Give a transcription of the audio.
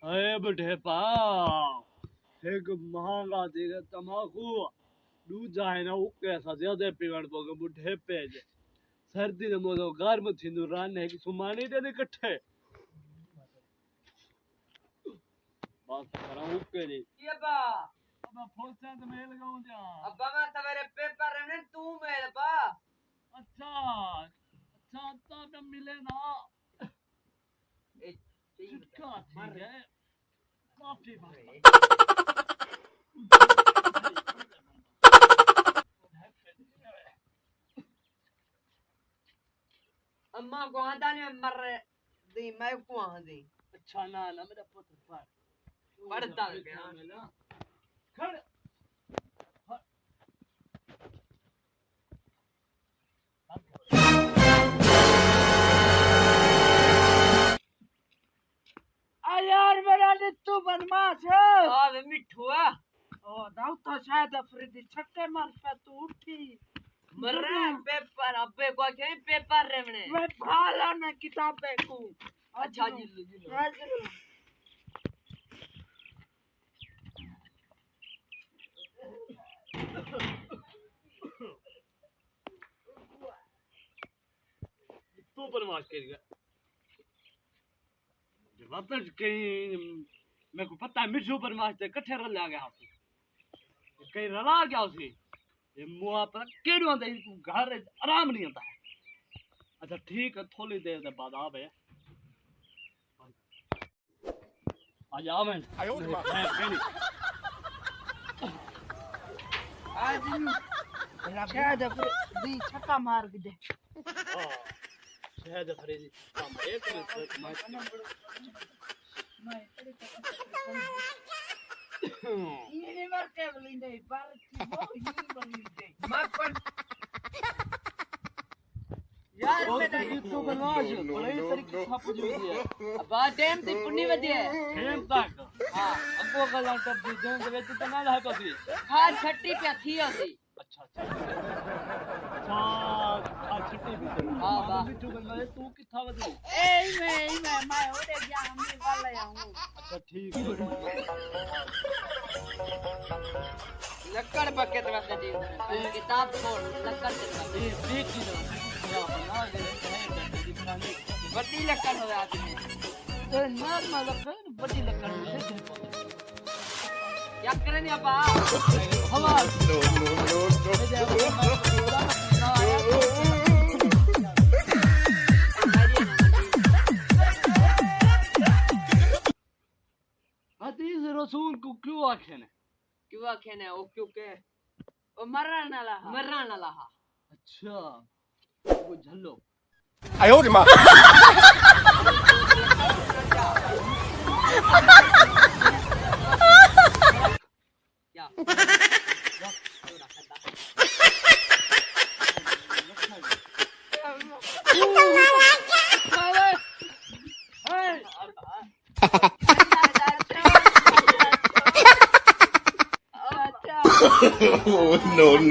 अरे बटे पा एक महंगा देगा तमाकू दूजा है ना उके ऐसा ज्यादा पीवण पोगे बुढ़े पे सर्दी ने मोदो गर्म थिंदु राने की सुमानी दे इकट्ठे बात करा उके दे ये बा अब फोसा तो मैं लगाऊं जा अब मैं सवेरे पेपर ने तू मेरे बा अच्छा अच्छा तो मिले ना चिटका ठीक है काफी अम्मा को आंदा ने मर दी मैं को आंदी अच्छा ना ना मेरा पुत्र पढ़ता है खड़ यार मेरा नित्तू बदमाश है हां मिठू है ओ दाऊ तो शायद अफरीदी छक्के मार पे तू उठी मर रहा पेपर अबे को के पेपर रेवने मैं भाला ना किताबे को अच्छा जी तू बदमाश करेगा वापस कहीं मेरे को पता है मिठू बदमाश से कट्ठे रल आ गया कहीं रला गया उसे ये मुआ पर केड़ो आंदा इसको घर आराम नहीं आता है अच्छा ठीक है थोड़ी देर के बाद आवे आ जा मैं आज शायद दी छक्का मार के दे शायद फरीदी काम एक मैच ये मर के बोलिंदे पर की वो ही बोलिंदे मैं पर यार मेरा तो बनवाज बड़े तरीके से छाप जो है अब टाइम से पुण्य वदे टाइम तक हां अगो गला तब दी देन दे तो ना है पसी हां छट्टी पे थी होती अच्छा अच्छा छट्टी भी हां बा मिठू बनवाए तू किथा वदी ए मैं ओरे गया हमने वाला हूं अच्छा ठीक है लक्कड़ बकेट में दे किताब छोड़ लक्कड़ दे देख की दो बड़ी लक्कड़ हो जाती है तो नॉर्मल लक्कड़ बड़ी लक्कड़ क्या करनी अपा हवा नो हदीस रसूल को क्यों आखेने ओ क्योंकि ओ मरना ला अच्छा वो झल्लो आयो रे मां क्या Oh, no.